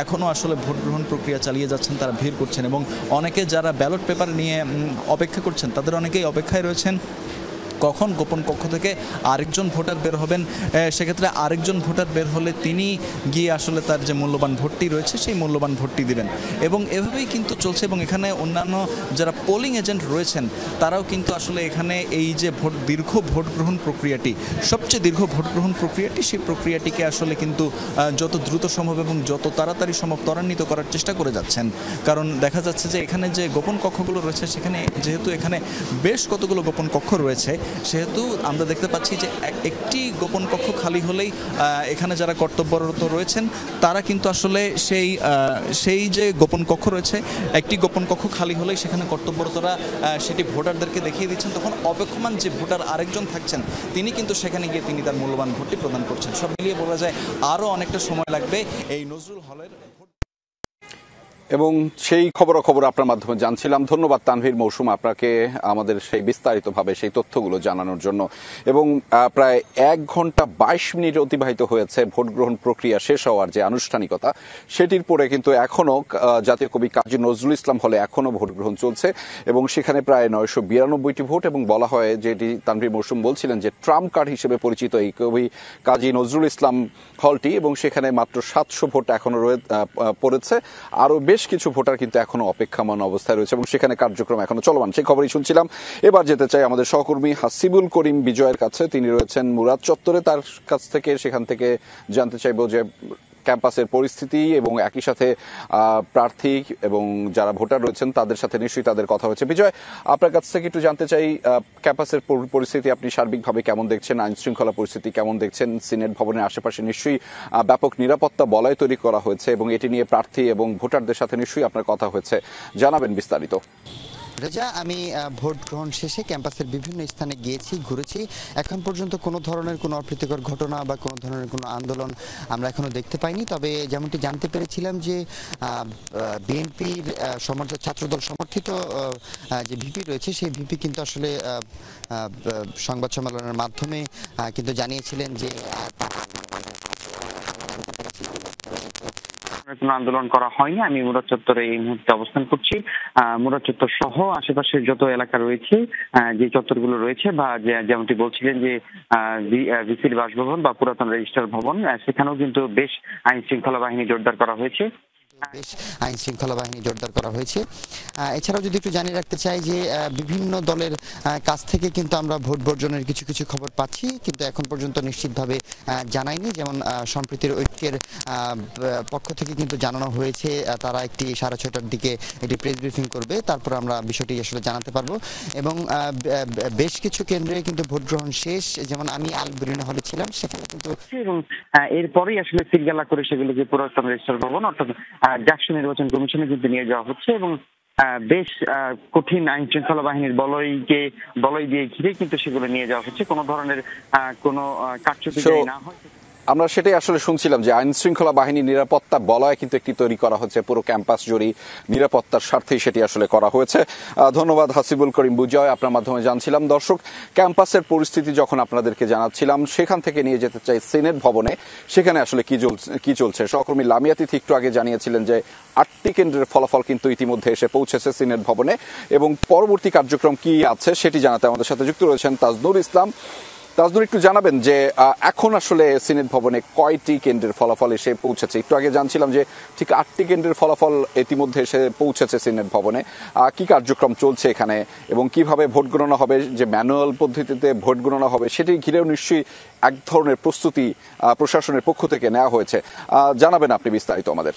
[SPEAKER 16] এখনও আসলে ভোট গ্রহণ প্রক্রিয়া চালিয়ে যাচ্ছেন, তারা ভিড় করছেন এবং অনেকে যারা ব্যালট পেপার নিয়ে অপেক্ষা করছেন তাদের অনেকেই অপেক্ষায় রয়েছেন কখন গোপন কক্ষ থেকে আরেকজন ভোটার বের হবেন। সেক্ষেত্রে আরেকজন ভোটার বের হলে তিনি গিয়ে আসলে তার যে মূল্যবান ভোটটি রয়েছে সেই মূল্যবান ভোটটি দিবেন এবং এভাবেই কিন্তু চলছে। এবং এখানে অন্যান্য যারা পোলিং এজেন্ট রয়েছেন তারাও কিন্তু আসলে এখানে এই যে দীর্ঘ ভোট গ্রহণ প্রক্রিয়াটি, সবচেয়ে দীর্ঘ ভোট গ্রহণ প্রক্রিয়াটি, সেই প্রক্রিয়াটিকে আসলে কিন্তু যত দ্রুত সম্ভব এবং যত তাড়াতাড়ি সম্ভব ত্বরান্বিত করার চেষ্টা করে যাচ্ছেন। কারণ দেখা যাচ্ছে যে এখানে যে গোপন কক্ষগুলো রয়েছে সেখানে যেহেতু এখানে বেশ কতগুলো গোপন কক্ষ রয়েছে, সেহেতু আমরা দেখতে পাচ্ছি যে একটি গোপন কক্ষ খালি হলেই এখানে যারা কর্তব্যরত রয়েছেন তারা কিন্তু আসলে সেই যে গোপন কক্ষ রয়েছে, একটি গোপন কক্ষ খালি হলেই সেখানে কর্তব্যরতরা সেটি ভোটারদেরকে দেখিয়ে দিচ্ছেন। তখন অপেক্ষমান যে ভোটার আরেকজন থাকছেন তিনি কিন্তু সেখানে গিয়ে তিনি তার মূল্যবান ভোটটি প্রদান করছেন। সব মিলিয়ে বলা যায় আরও অনেকটা সময় লাগবে এই নজরুল হলের।
[SPEAKER 2] এবং সেই খবর আপনার মাধ্যমে জানছিলাম। ধন্যবাদ তানভীর মৌসুম আপনাকে আমাদের সেই বিস্তারিতভাবে সেই তথ্যগুলো জানানোর জন্য। এবং প্রায় 1 ঘন্টা 22 মিনিট অতিবাহিত হয়েছে ভোট গ্রহণ প্রক্রিয়া শেষ হওয়ার যে আনুষ্ঠানিকতা, সেটির পরে কিন্তু এখনো জাতীয় কবি কাজী নজরুল ইসলাম হলে এখনো ভোট গ্রহণ চলছে এবং সেখানে প্রায় 992টি ভোট। এবং বলা হয় যেটি তানভীর মৌসুম বলছিলেন যে ট্রাম্প কার্ড হিসেবে পরিচিত এই কবি কাজী নজরুল ইসলাম হলটি, এবং সেখানে মাত্র 700 ভোট এখনো পড়েছে। আরো বেশ কিছু ভোটার কিন্তু এখনো অপেক্ষামান অবস্থায় রয়েছে এবং সেখানে কার্যক্রম এখনো চলমান, সেই খবরই শুনছিলাম। এবার যেতে চাই আমাদের সহকর্মী হাসিবুল করিম বিজয়ের কাছে। তিনি রয়েছেন মুরাদ চত্বরে, তার কাছ থেকে সেখান থেকে জানতে চাইব যে ক্যাম্পাসের পরিস্থিতি এবং একই সাথে প্রার্থী এবং যারা ভোটার রয়েছেন তাদের সাথে নিশ্চয়ই তাদের কথা হচ্ছে। বিজয়, আপনার কাছ থেকে একটু জানতে চাই ক্যাম্পাসের পরিস্থিতি আপনি সার্বিকভাবে কেমন দেখছেন, আইন শৃঙ্খলা পরিস্থিতি কেমন দেখছেন? সিনেট ভবনের আশেপাশে নিশ্চয়ই ব্যাপক নিরাপত্তা বলয় তৈরি করা হয়েছে এবং এটি নিয়ে প্রার্থী এবং ভোটারদের সাথে নিশ্চয়ই আপনার কথা হয়েছে, জানাবেন বিস্তারিত।
[SPEAKER 17] রেজা, আমি ভোট গ্রহণ শেষে ক্যাম্পাসের বিভিন্ন স্থানে গিয়েছি, ঘুরেছি। এখন পর্যন্ত কোনো ধরনের কোনো অপ্রীতিকর ঘটনা বা কোনো ধরনের কোনো আন্দোলন আমরা এখনো দেখতে পাইনি। তবে যেমনটি জানতে পেরেছিলাম যে বিএনপির ছাত্রদল সমর্থিত যে ভিপি রয়েছে সেই ভিপি কিন্তু আসলে সংবাদ সম্মেলনের মাধ্যমে কিন্তু জানিয়েছিলেন যে
[SPEAKER 12] কোনো আন্দোলন করা হয়নি। আমি মুরাদ চত্বরে এই মুহূর্তে অবস্থান করছি। মুরাদ চত্বর সহ আশেপাশের যত এলাকা রয়েছে, যে চত্বরগুলো রয়েছে বা যেমনটি বলছিলেন যে ভিসির বাসভবন বা পুরাতন রেজিস্ট্রার ভবন, সেখানেও কিন্তু বেশ আইন শৃঙ্খলা বাহিনী জোরদার করা হয়েছে।
[SPEAKER 17] আইন শৃঙ্খলা বাহিনী জোরদার করা হয়েছে। এছাড়াও যদি একটু জানিয়ে রাখতে চাই যে বিভিন্ন দলের কাছ থেকে কিন্তু আমরা ভোট বর্জনের কিছু কিছু খবর পাচ্ছি, কিন্তু এখন পর্যন্ত নিশ্চিতভাবে জানায়নি। যেমন সম্প্রীতির ঐক্যের পক্ষ থেকে কিন্তু জানানো হয়েছে তারা একটি 6:30টার দিকে একটি প্রেস ব্রিফিং করবে, তারপর আমরা বিষয়টি আসলে জানাতে পারবো। এবং বেশ কিছু কেন্দ্রে কিন্তু ভোট গ্রহণ শেষ, যেমন আমি আলবেরিনা হলে ছিলাম সেখানে কিন্তু,
[SPEAKER 12] এবং এরপরেই আসলে সিলগালা করে সেগুলোকে পুরাতন রেজিস্ট্রার ভবন অর্থাৎ জাকসু নির্বাচন কমিশনে কিন্তু নিয়ে যাওয়া হচ্ছে এবং বেশ কঠিন আইন শৃঙ্খলা বাহিনীর বলয় দিয়ে ঘিরে কিন্তু সেগুলো নিয়ে যাওয়া হচ্ছে। কোনো ধরনের কোনো কারচুপি না হয়
[SPEAKER 2] আমরা সেটাই আসলে শুনছিলাম যে আইন শৃঙ্খলা বাহিনীর নিরাপত্তা বলয় কিন্তু একটি তৈরি করা হচ্ছে, পুরো ক্যাম্পাস জুড়ে নিরাপত্তার স্বার্থেই সেটি আসলে করা হয়েছে। ধন্যবাদ হাসিবুল করিম বিজয়, আপনার মাধ্যমে জানছিলাম। দর্শক, ক্যাম্পাসের পরিস্থিতি যখন আপনাদেরকে জানাচ্ছিলাম, সেখান থেকে নিয়ে যেতে চাই সিনেট ভবনে। সেখানে আসলে কি চলছে? সহকর্মী লামিয়া তিথি একটু আগে জানিয়েছিলেন যে 8টি কেন্দ্রের ফলাফল কিন্তু ইতিমধ্যে এসে পৌঁছেছে সিনেট ভবনে এবং পরবর্তী কার্যক্রম কি আছে সেটি জানাতে আমাদের সাথে যুক্ত রয়েছেন তাজনুর ইসলাম। তাজনুর, একটু জানাবেন যে এখন আসলে সিনেট ভবনে কয়টি কেন্দ্রের ফলাফল এসে পৌঁছেছে? একটু আগে জানছিলাম যে ঠিক 8টি কেন্দ্রের ফলাফল ইতিমধ্যে এসে পৌঁছেছে সিনেট ভবনে। কি কার্যক্রম চলছে এখানে এবং কিভাবে ভোট গণনা হবে, যে ম্যানুয়াল পদ্ধতিতে ভোট গণনা হবে সেটি ঘিরেও নিশ্চয়ই এক ধরনের প্রস্তুতি প্রশাসনের পক্ষ থেকে নেওয়া হয়েছে, জানাবেন আপনি বিস্তারিত আমাদের।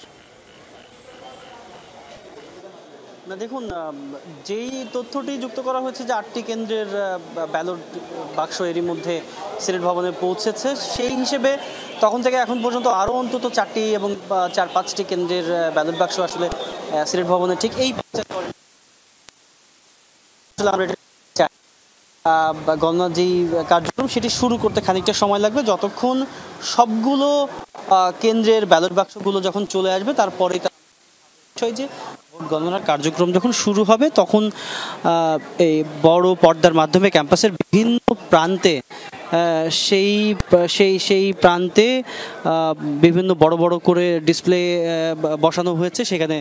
[SPEAKER 18] না দেখুন, যেই তথ্যটি যুক্ত করা হয়েছে যে 8টি কেন্দ্রের ব্যালট বাক্স এরই মধ্যে সিনেট ভবনে পৌঁছেছে, সেই হিসেবে তখন থেকে এখন পর্যন্ত আরও অন্তত 4টি এবং 4-5টি কেন্দ্রের ব্যালট বাক্স আসলে সিনেট ভবনে ঠিক এই গণনার যেই কার্যক্রম সেটি শুরু করতে খানিকটা সময় লাগবে। যতক্ষণ সবগুলো কেন্দ্রের ব্যালট বাক্সগুলো যখন চলে আসবে তারপরে যে ভোট গণনার কার্যক্রম যখন শুরু হবে তখন এই বড় পর্দার মাধ্যমে ক্যাম্পাসের বিভিন্ন প্রান্তে সেই প্রান্তে বিভিন্ন বড় বড় করে ডিসপ্লে বসানো হয়েছে, সেখানে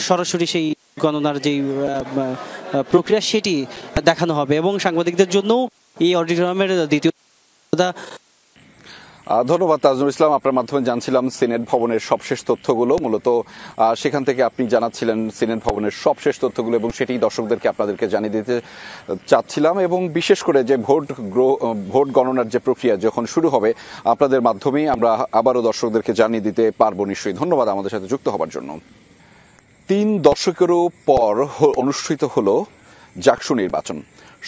[SPEAKER 18] সরাসরি সেই গণনার যেই প্রক্রিয়া সেটি দেখানো হবে এবং সাংবাদিকদের জন্য এই অডিটোরিয়ামের দ্বিতীয়
[SPEAKER 2] ধন্যবাদ তাজনুল ইসলাম। আপনার মাধ্যমে জানছিলাম সিনেট ভবনের সবশেষ তথ্যগুলো, মূলত সেখান থেকে আপনি জানাচ্ছিলেন সিনেট ভবনের সবশেষ তথ্যগুলো এবং সেটি দর্শকদেরকে আপনাদেরকে জানিয়ে দিতে চাচ্ছিলাম। এবং বিশেষ করে যে ভোট গণনার যে প্রক্রিয়া যখন শুরু হবে আপনাদের মাধ্যমেই আমরা আবারও দর্শকদেরকে জানিয়ে দিতে পারবো নিশ্চয়ই। ধন্যবাদ আমাদের সাথে যুক্ত হবার জন্য। 3 দশকেরও পর অনুষ্ঠিত হলো জাকসু নির্বাচন।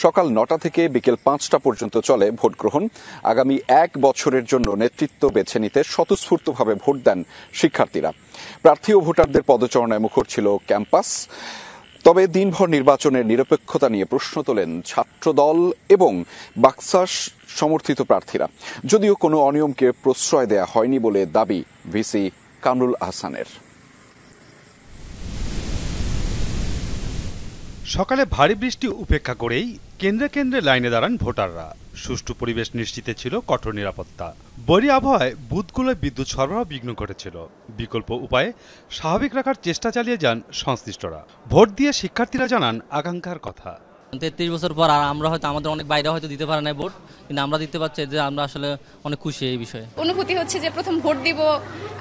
[SPEAKER 2] সকাল 9টা থেকে বিকেল 5টা পর্যন্ত চলে ভোট গ্রহণ। আগামী 1 বছরের জন্য নেতৃত্ব বেছে নিতে স্বতঃস্ফূর্তভাবে ভোট দেন শিক্ষার্থীরা। প্রার্থী ও ভোটারদের পদচারণায় মুখর ছিল ক্যাম্পাস। তবে দিনভর নির্বাচনের নিরপেক্ষতা নিয়ে প্রশ্ন তোলেন ছাত্রদল এবং বাকশাস সমর্থিত প্রার্থীরা, যদিও কোনো অনিয়মকে প্রশ্রয় দেয়া হয়নি বলে দাবি ভিসি কামরুল আহসানের।
[SPEAKER 19] সকালে ভারী বৃষ্টি উপেক্ষা করেই কেন্দ্রে কেন্দ্রে লাইনে দাঁড়ান ভোটাররা। সুষ্ঠু পরিবেশ নিশ্চিতে ছিল কঠোর নিরাপত্তা। বৈরী আবহাওয়ায় বুথগুলোয় বিদ্যুৎ সরবরাহ বিঘ্ন ঘটেছিল। বিকল্প উপায়ে স্বাভাবিক রাখার চেষ্টা চালিয়ে যান সংশ্লিষ্টরা। ভোট দিয়ে শিক্ষার্থীরা জানান আকাঙ্ক্ষার কথা।
[SPEAKER 20] 33 বছর পর আর আমরা হয়তো আমাদের অনেক বাইরে হয়তো দিতে পারে না ভোট, কিন্তু আমরা দিতে পারছি যে আমরা আসলে অনেক খুশি এই বিষয়ে।
[SPEAKER 21] অনুভূতি হচ্ছে যে প্রথম ভোট দিব,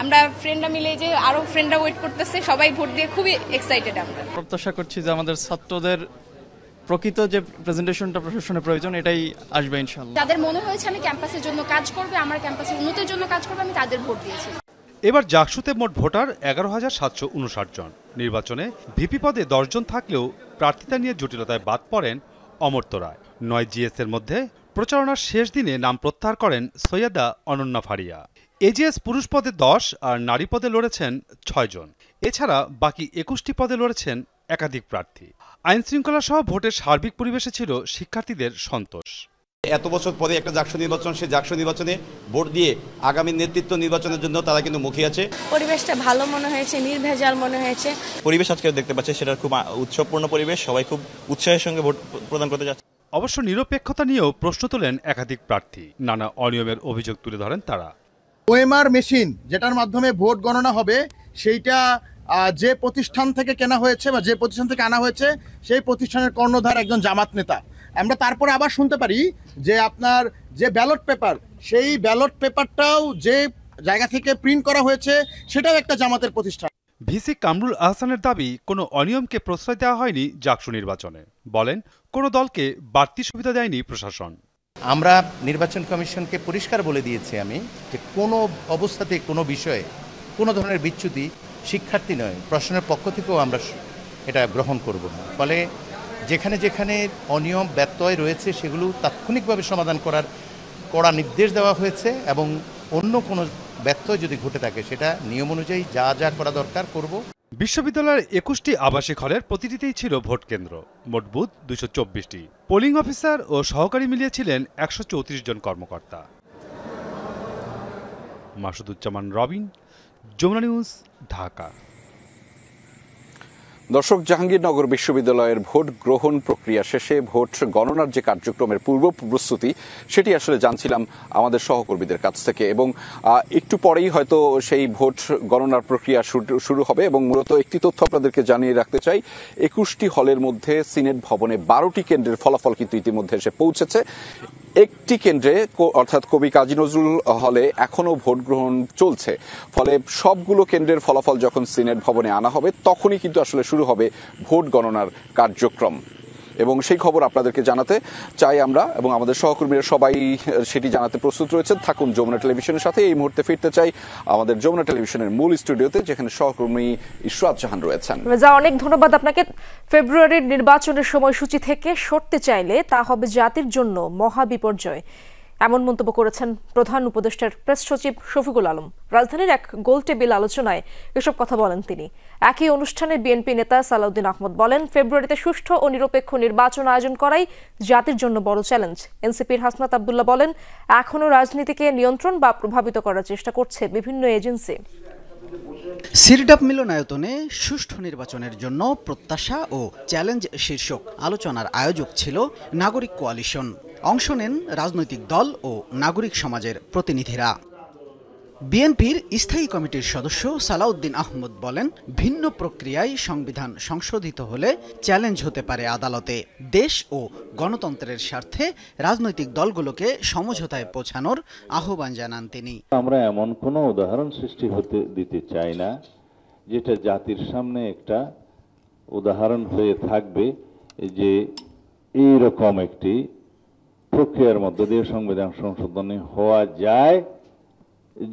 [SPEAKER 21] আমরা ফ্রেন্ডরা মিলে যে আরো ফ্রেন্ডরা ওয়েট করতেছে, সবাই ভোট দিয়ে খুবই এক্সাইটেড। আমরা
[SPEAKER 22] প্রত্যাশা করছি যে আমাদের ছাত্রদের প্রকৃত যে প্রেজেন্টেশনটা প্রশাসনের প্রয়োজন এটাই আসবে ইনশাআল্লাহ।
[SPEAKER 21] যাদের মনে হয়েছে আমি ক্যাম্পাসের জন্য কাজ করবে, আমার ক্যাম্পাসের উন্নতির জন্য কাজ করবে, আমি তাদের ভোট দিয়েছি।
[SPEAKER 19] এবার জাকসুতে মোট ভোটার 11,759 জন। নির্বাচনে ভিপি পদে 10 জন থাকলেও প্রার্থিতা নিয়ে জটিলতায় বাদ পড়েন অমর্ত্য রায়। 9 জিএস এর মধ্যে প্রচারণার শেষ দিনে নাম প্রত্যাহার করেন সৈয়দা অনন্যা ফারিয়া। এজিএস পুরুষ পদে 10 আর নারী পদে লড়েছেন 6 জন। এছাড়া বাকি 21টি পদে লড়েছেন একাধিক প্রার্থী। আইন শৃঙ্খলা সহ ভোটের সার্বিক পরিবেশে ছিল শিক্ষার্থীদের সন্তোষ।
[SPEAKER 23] এত বছর পরে একটা জাকসু নির্বাচন, সেই জাকসু নির্বাচনে ভোট দিয়ে আগামী নেতৃত্ব নির্বাচনের জন্য তারা কিন্তু মুখিয়ে আছে।
[SPEAKER 21] পরিবেশটা ভালো মনে হয়েছে, নির্ভেজাল মনে হয়েছে।
[SPEAKER 24] পরিবেশ আজকে দেখতে পাচ্ছি সেটা খুব উৎসবপূর্ণ পরিবেশ, সবাই খুব উৎসাহের সঙ্গে ভোট প্রদান করতে যাচ্ছে।
[SPEAKER 19] অবশ্য নিরপেক্ষতা নিয়েও প্রশ্ন তোলেন একাধিক প্রার্থী। নানা অনিয়মের অভিযোগ তুলে ধরেন তারা।
[SPEAKER 6] ওএমআর মেশিন যেটার মাধ্যমে ভোট গণনা হবে সেইটা যে প্রতিষ্ঠান থেকে কেনা হয়েছে বা যে প্রতিষ্ঠান থেকে আনা হয়েছে সেই প্রতিষ্ঠানের কর্ণধার একজন জামাত নেতা। আমরা তারপরে আবার শুনতে পারি যে আপনার যে ব্যালট পেপার, সেই ব্যালট পেপারটাও যে জায়গা থেকে প্রিন্ট করা হয়েছে সেটাও একটা জামাতের প্রতিষ্ঠান।
[SPEAKER 19] ভিসি কামরুল আহসানের দাবি কোনো অনিয়মকে প্রশ্রয় দেওয়া হয়নি জাকসু নির্বাচনে। বলেন কোনো দলকে বাড়তি সুবিধা দেয়নি প্রশাসন।
[SPEAKER 25] আমরা নির্বাচন কমিশনকে পরিষ্কার বলে দিয়েছি আমি যে কোনো অবস্থাতে কোনো বিষয়ে কোনো ধরনের বিচ্যুতি শিক্ষার্থী নয়, প্রশাসনের পক্ষ থেকেও আমরা এটা গ্রহণ করব না। ফলে যেখানে যেখানে অনিয়ম ব্যত্যয় রয়েছে সেগুলো তাৎক্ষণিকভাবে সমাধান করার কড়া নির্দেশ দেওয়া হয়েছে এবং অন্য কোনো ব্যত্যয় যদি ঘটে থাকে সেটা নিয়ম অনুযায়ী যা যা করা দরকার করব।
[SPEAKER 19] বিশ্ববিদ্যালয়ের 21টি আবাসিক হলের প্রতিটিতেই ছিল ভোট কেন্দ্র। মোট বুথ 224টি। পোলিং অফিসার ও সহকারী মিলিয়ে ছিলেন 134 জন কর্মকর্তা। মাসুদুজ্জামান রবিন, যমুনা নিউজ, ঢাকা।
[SPEAKER 2] দর্শক, জাহাঙ্গীরনগর বিশ্ববিদ্যালয়ের ভোট গ্রহণ প্রক্রিয়া শেষে ভোট গণনার যে কার্যক্রমের পূর্ব প্রস্তুতি সেটি আসলে জানছিলাম আমাদের সহকর্মীদের কাছ থেকে, এবং একটু পরেই হয়তো সেই ভোট গণনার প্রক্রিয়া শুরু হবে। এবং মূলত একটি তথ্য আপনাদেরকে জানিয়ে রাখতে চাই, 21টি হলের মধ্যে সিনেট ভবনে 12টি কেন্দ্রের ফলাফল কিন্তু ইতিমধ্যে এসে পৌঁছেছে। একটি কেন্দ্রে অর্থাৎ কবি কাজী নজরুল হলে এখনো ভোট গ্রহণ চলছে। ফলে সবগুলো কেন্দ্রের ফলাফল যখন সিনেট ভবনে আনা হবে তখনই কিন্তু আসলে শুরু হবে ভোট গণনার কার্যক্রম। এবং সেই খবর আপনাদেরকে জানাতে চাই আমরা, এবং আমাদের সহকর্মীরা সবাই সেটি জানাতে প্রস্তুত রয়েছেন। থাকুন যমুনা টেলিভিশনের সাথে। এই মুহূর্তে ফিরতে চাই আমাদের যমুনা টেলিভিশনের মূল স্টুডিওতে, যেখানে সহকর্মী ইশরাত জাহান রয়েছেন।
[SPEAKER 1] অনেক ধন্যবাদ আপনাকে। ফেব্রুয়ারির নির্বাচনের সময়সূচি থেকে সরতে চাইলে তা হবে জাতির জন্য মহা বিপর্যয়, এমন মন্তব্য করেছেন প্রধান উপদেষ্টার প্রেস সচিব শফিকুল আলম। রাজধানীর এক গোল টেবিল আলোচনায় এসব কথা বলেন তিনি। একই অনুষ্ঠানে বিএনপি নেতা সালাউদ্দিন আহমদ বলেন, ফেব্রুয়ারিতে সুষ্ঠু ও নিরপেক্ষ নির্বাচন আয়োজন করাই জাতির জন্য বড় চ্যালেঞ্জ। এনসিপির হাসনাত আব্দুল্লাহ বলেন, এখনও রাজনীতিকে নিয়ন্ত্রণ বা প্রভাবিত করার চেষ্টা করছে বিভিন্ন এজেন্সি।
[SPEAKER 4] সিরডাপ মিলনায়তনে সুষ্ঠু নির্বাচনের জন্য প্রত্যাশা ও চ্যালেঞ্জ শীর্ষক আলোচনার আয়োজক ছিল নাগরিক কোয়ালিশন। অংশ নেন রাজনৈতিক দল ও নাগরিক সমাজের প্রতিনিধিরা। বিএনপির স্থায়ী কমিটির সদস্য সালাউদ্দিন আহমদ বলেন, ভিন্ন প্রক্রিয়ায় সংবিধান সংশোধিত হলে চ্যালেঞ্জ হতে পারে আদালতে। দেশ ও গণতন্ত্রের স্বার্থে রাজনৈতিক দলগুলোকে সমঝোতায় পৌঁছানোর আহ্বান জানান তিনি।
[SPEAKER 5] আমরা এমন কোনো উদাহরণ সৃষ্টি হতে দিতে চাই না যেটা জাতির সামনে একটা উদাহরণ হয়ে থাকবে যে এইরকম একটি প্রক্রিয়ার মধ্য দিয়ে সংবিধান সংশোধনী হওয়া যায়,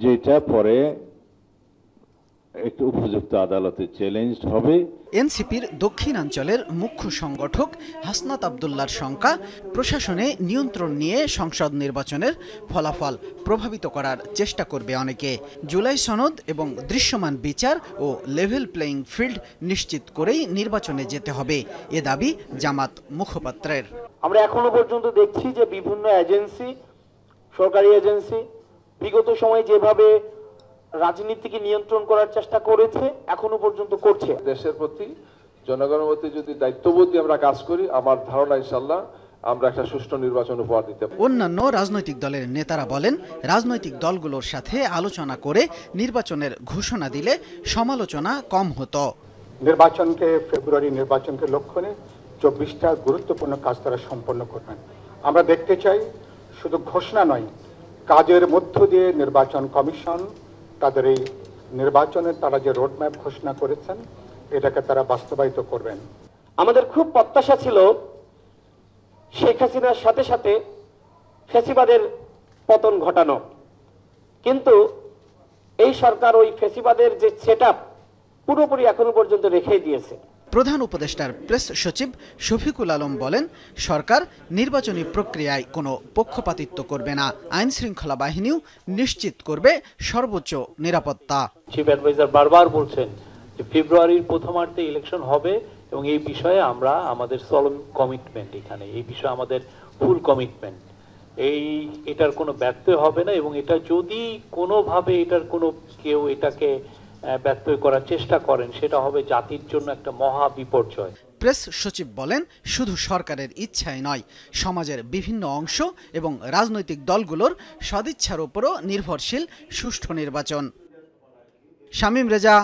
[SPEAKER 5] যেটা পরে একটু উপযুক্ত আদালতে চ্যালেঞ্জ হবে।
[SPEAKER 4] এনসিপির দক্ষিণাঞ্চলের মুখ্য সংগঠক হাসনাত আব্দুল্লাহর শঙ্কা, প্রশাসনে নিয়ন্ত্রণ নিয়ে সংসদ নির্বাচনের ফলাফল প্রভাবিত করার চেষ্টা করবে অনেকে। জুলাই সনদ এবং দৃশ্যমান বিচার ও লেভেল প্লেইং ফিল্ড নিশ্চিত করেই নির্বাচনে যেতে হবে, এ দাবি জামাত মুখপাত্রের।
[SPEAKER 7] আমরা এখনো পর্যন্ত দেখছি যে বিভিন্ন এজেন্সি, সরকারি এজেন্সি বিগত সময়ে যেভাবে রাজনীতিকে নিয়ন্ত্রণ করার চেষ্টা করেছে, এখনো পর্যন্ত করছে।
[SPEAKER 8] দেশের প্রতি, জনগণের প্রতি যদি দায়িত্ববোধ দিয়ে আমরা কাজ করি, আমার ধারণা ইনশাআল্লাহ আমরা একটা সুষ্ঠু নির্বাচন উপহার দিতে পারি।
[SPEAKER 4] অন্যান্য রাজনৈতিক দলের নেতারা বলেন, রাজনৈতিক দলগুলোর সাথে আলোচনা করে নির্বাচনের ঘোষণা দিলে সমালোচনা কম হতো।
[SPEAKER 26] ফেব্রুয়ারি নির্বাচনকে লক্ষ্য নিয়ে 24টা গুরুত্বপূর্ণ কাজ তারা সম্পন্ন করবেন। আমরা দেখতে চাই শুধু ঘোষণা নয়, কাজের মধ্য দিয়ে নির্বাচন কমিশন তাদের এই নির্বাচনের তারা যে রোডম্যাপ ঘোষণা করেছেন এটাকে তারা বাস্তবায়িত করবেন।
[SPEAKER 7] আমাদের খুব প্রত্যাশা ছিল শেখ হাসিনার সাথে সাথে ফ্যাসিবাদের পতন ঘটানো, কিন্তু এই সরকার ওই ফ্যাসিবাদের যে সেটআপ পুরোপুরি এখনো পর্যন্ত রেখেই দিয়েছে।
[SPEAKER 4] প্রধান উপদেষ্টার প্রেস সচিব শফিকুল আলম বলেন, সরকার নির্বাচনী প্রক্রিয়ায় কোনো পক্ষপাতিত্ব করবে না, আইন শৃঙ্খলা বাহিনীও নিশ্চিত করবে সর্বোচ্চ নিরাপত্তা।
[SPEAKER 7] চিফ অ্যাডভাইজার বারবার বলছেন যে ফেব্রুয়ারির প্রথমার্ধে ইলেকশন হবে এবং এই বিষয়ে আমরা আমাদের সলম কমিটমেন্ট, এখানে এই বিষয়ে আমাদের ফুল কমিটমেন্ট, এটার কোনো ব্যত্যয় হবে না, এবং এটা যদি কোনোভাবে এটার কোনো কেউ এটাকে ব্যত্যয় করার চেষ্টা করেন সেটা হবে জাতির জন্য একটা মহা বিপর্যয়।
[SPEAKER 4] প্রেস সচিব বলেন, শুধু সরকারের ইচ্ছায় নয়, সমাজের বিভিন্ন অংশ এবং রাজনৈতিক দলগুলোর সদিচ্ছার উপরও নির্ভরশীল সুষ্ঠু নির্বাচন। শামীম রেজা,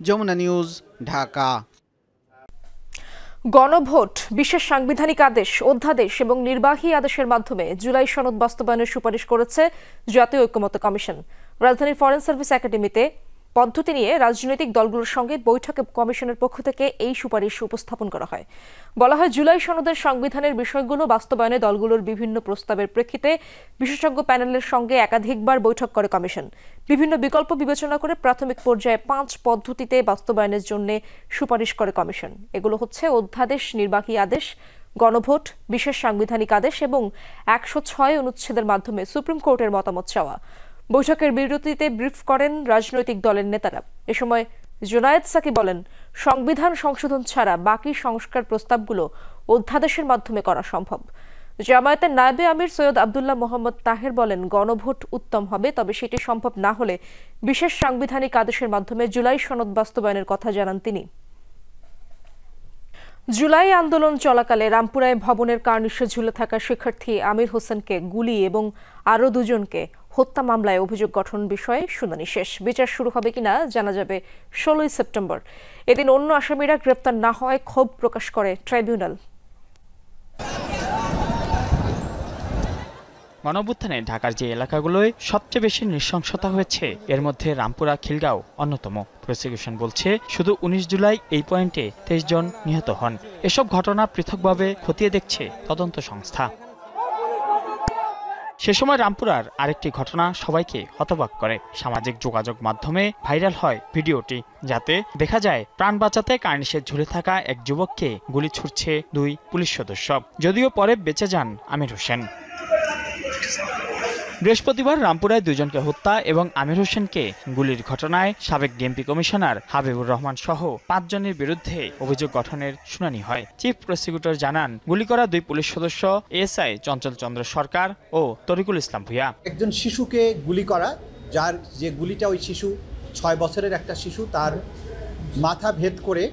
[SPEAKER 4] যমুনা নিউজ, ঢাকা।
[SPEAKER 1] গণভোট, বিশেষ সাংবিধানিক আদেশ, অধ্যাদেশ এবং নির্বাহী আদেশের মাধ্যমে জুলাই সনদ বাস্তবায়নের সুপারিশ করেছে জাতীয় ঐক্যমত্য কমিশন। রাজধানীর ফরেন সার্ভিস একাডেমিতে পদ্ধতি নিয়ে রাজনৈতিক দলগুলোর সঙ্গে বৈঠকে কমিশনের পক্ষ থেকে এই সুপারিশ উপস্থাপন করা হয়। বলা হয়, জুলাই সনদের সংবিধানের বিষয়গুলো বাস্তবায়নে দলগুলোর বিভিন্ন প্রস্তাবের প্রেক্ষিতে বিশেষজ্ঞ প্যানেলের সঙ্গে একাধিকবার বৈঠক করে কমিশন। বিভিন্ন বিকল্প বিবেচনা করে প্রাথমিক পর্যায়ে 5 পদ্ধতিতে বাস্তবায়নের জন্য সুপারিশ করে কমিশন। এগুলো হচ্ছে অধ্যাদেশ, নির্বাহী আদেশ, গণভোট, বিশেষ সাংবিধানিক আদেশ এবং 106 অনুচ্ছেদের মাধ্যমে সুপ্রিম কোর্টের মতামত চাওয়া। বৈঠকের বিরতিতে ব্রিফ করেন রাজনৈতিক দলের নেতারা। এ সময় জুনায়েদ সাকি বলেন, সংবিধান সংশোধন ছাড়া বাকি সংস্কার প্রস্তাবগুলো অধ্যাদেশের মাধ্যমে করা সম্ভব। জামায়াতের নায়েবে আমির সৈয়দ আব্দুল্লাহ মোহাম্মদ তাহের বলেন, গণভোট উত্তম হবে, তবে সেটি সম্ভব না হলে বিশেষ সাংবিধানিক আদেশের মাধ্যমে জুলাই সনদ বাস্তবায়নের কথা জানান তিনি। জুলাই আন্দোলন চলাকালে রামপুরায় ভবনের কার্নিশে ঝুলে থাকা শিক্ষার্থী আমির হোসেনকে গুলি এবং আরও 2 জনকে হত্যা মামলায় অভিযোগ গঠন বিষয়ে শুনানি শেষ। বিচার শুরু হবে কিনা জানা যাবে 16 সেপ্টেম্বর। এদিন অন্য আসামিরা গ্রেপ্তার না হওয়ায় ক্ষোভ প্রকাশ করে ট্রাইব্যুনাল।
[SPEAKER 3] গণঅভ্যুত্থানে ঢাকার যে এলাকাগুলোয় সবচেয়ে বেশি নৃশংসতা হয়েছে এর মধ্যে রামপুরা খিলগাঁও অন্যতম। প্রসিকিউশন বলছে শুধু 19 জুলাই এই পয়েন্টে 23 জন নিহত হন। এসব ঘটনা পৃথকভাবে খতিয়ে দেখছে তদন্ত সংস্থা। সে সময় রামপুরার আরেকটি ঘটনা সবাইকে হতবাক করে। সামাজিক যোগাযোগ মাধ্যমে ভাইরাল হয় ভিডিওটি, যাতে দেখা যায় প্রাণ বাঁচাতে কার্নিশে ঝুলে থাকা এক যুবককে গুলি ছুড়ছে 2 পুলিশ সদস্য। যদিও পরে বেঁচে যান আমির হোসেন। বৃহস্পতিবার রামপুরায় 2 জনকে হত্যা এবং আমির হোসেনকে গুলির ঘটনায় সাবেক ডিএমপি কমিশনার হাবিবুর রহমান সহ 5 জনের বিরুদ্ধে অভিযোগ গঠনের শুনানি হয়। চিফ প্রসিকিউটর জানান, গুলি করা 2 পুলিশ সদস্য এএসআই চঞ্চল চন্দ্র সরকার ও তরিকুল ইসলাম ভূঁইয়া।
[SPEAKER 9] একজন শিশুকে গুলি করা, যার যে গুলিটা ওই শিশু 6 বছরের একটা শিশু, তার মাথা ভেদ করে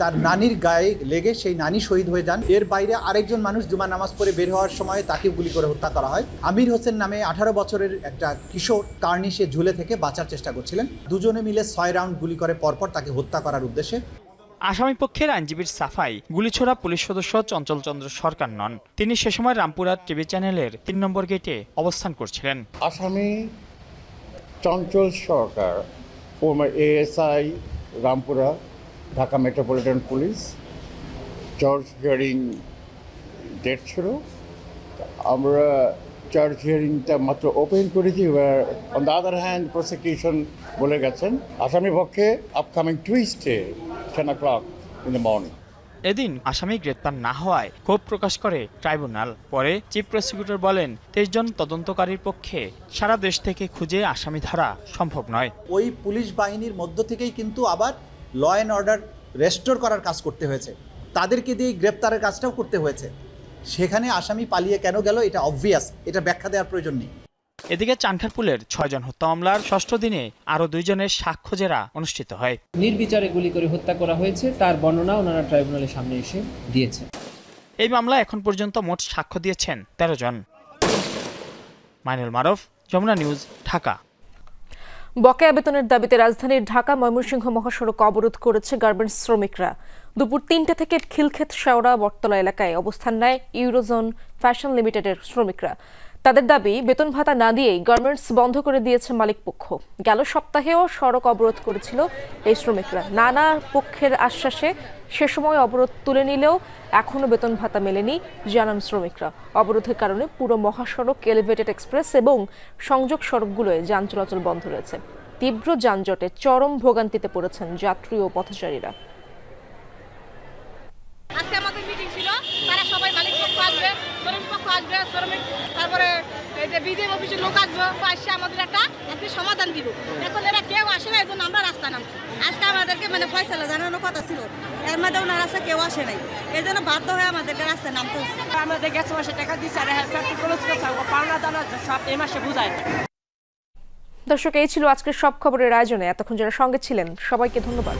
[SPEAKER 9] তার নানির গায়ে লেগে সেই নানি শহীদ হয়ে যান। এর বাইরে আরেকজন মানুষ জুমা নামাজ পড়ে বের হওয়ার সময় তাকে গুলি করে হত্যা করা হয়। আমির হোসেন নামে 18 বছরের একটা কিশোর কার্নিশে ঝুলে থেকে বাঁচার চেষ্টা করছিলেন। দুজনে মিলে 6 রাউন্ড গুলি করে পরপর তাকে হত্যা করার উদ্দেশ্যে।
[SPEAKER 3] আসামি পক্ষের আইনজীবীর সাফাই, গুলিছোড়া পুলিশ সদস্য চঞ্চল চন্দ্র সরকার নন। তিনি সে সময় রামপুরার টিভি চ্যানেলের 3 নম্বর গেটে অবস্থান করছিলেন।
[SPEAKER 10] আসামি Chanchal Sarkar, former ASI Rampura, Dhaka Metropolitan Police, charge hearing date ছিল। আমরা চার্জ হিয়ারিংটা মাত্র ওপেন করেছি। On the other hand prosecution বলে গেছেন আসামি পক্ষে upcoming Tuesday 10 o'clock in the morning।
[SPEAKER 3] এদিন আসামি গ্রেপ্তার না হওয়ায় ক্ষোভ প্রকাশ করে ট্রাইব্যুনাল। পরে চিফ প্রসিকিউটর বলেন, 23 জন তদন্তকারীর পক্ষে সারা দেশ থেকে খুঁজে আসামি ধরা সম্ভব নয়।
[SPEAKER 9] ওই পুলিশ বাহিনীর মধ্য থেকেই কিন্তু আবার ল অ্যান্ড অর্ডার রেস্টোর করার কাজ করতে হয়েছে, তাদেরকে দিয়ে গ্রেপ্তারের কাজটাও করতে হয়েছে। সেখানে আসামি পালিয়ে কেন গেল এটা অবভিয়াস, এটা ব্যাখ্যা দেওয়ার প্রয়োজন নেই।
[SPEAKER 3] এদিকে চানখারপুলের 6 জন হত্যা মামলার 6ষ্ঠ দিনে আরও 2 জনের সাক্ষ্য জেরা অনুষ্ঠিত হয়।
[SPEAKER 11] নির্বিচারে গুলি করে হত্যা করা হয়েছে তার বর্ণনা ওনারা ট্রাইব্যুনালের সামনে এসে দিয়েছে।
[SPEAKER 3] এই মামলায় এখন পর্যন্ত মোট সাক্ষ্য দিয়েছেন 13 জন। মাইনুল মারুফ, যমুনা নিউজ, ঢাকা।
[SPEAKER 1] বকেয়া বেতনের দাবিতে রাজধানীর ঢাকা ময়মনসিংহ মহাসড়ক অবরোধ করেছে গার্মেন্টস শ্রমিকরা। দুপুর 3টা থেকে খিলক্ষেত শেওড়া বটতলা এলাকায় অবস্থান নেয় ইউরোজোন ফ্যাশন লিমিটেডের শ্রমিকরা। তাদের দাবি, বেতন ভাতা না দিয়েই গার্মেন্টস বন্ধ করে দিয়েছে মালিকপক্ষ। গেল সপ্তাহেও সড়ক অবরোধ করেছিল এই শ্রমিকরা। নানা পক্ষের আশ্বাসে সে সময় অবরোধ তুলে নিলেও এখনও বেতন ভাতা মেলেনি জানান শ্রমিকরা। অবরোধের কারণে পুরো মহাসড়ক, এলিভেটেড এক্সপ্রেস এবং সংযোগ সড়কগুলোয় যান চলাচল বন্ধ রয়েছে। তীব্র যানজটে চরম ভোগান্তিতে পড়েছেন যাত্রী ও পথচারীরা।
[SPEAKER 13] আজকে আমাদের মিটিং ছিল, তারা সবাই মালিক পক্ষ আসবে, শ্রমিক পক্ষ আসবে, শ্রমিক তারপরে বিডিএম অফিসের লোক আসবে, আসছে আমাদের একটা সমাধান দিব। এখন এরা কেউ আসে না, এই জন্য আমরা রাস্তা নামছি। আজকে আমাদেরকে ফয়সালা জানানোর কথা ছিল, এর মধ্যে ওনার রাস্তা কেউ আসে নাই, এই জন্য বাধ্য হয়ে আমাদেরকে রাস্তায় নামতে হচ্ছে। আমাদের গ্যাস মাসে টাকা দিচ্ছে, পাওনা দানা সব এই মাসে বুঝায়।
[SPEAKER 1] দর্শক, এই ছিল আজকের সব খবরের আয়োজনে। এতক্ষণ যারা সঙ্গে ছিলেন সবাইকে ধন্যবাদ।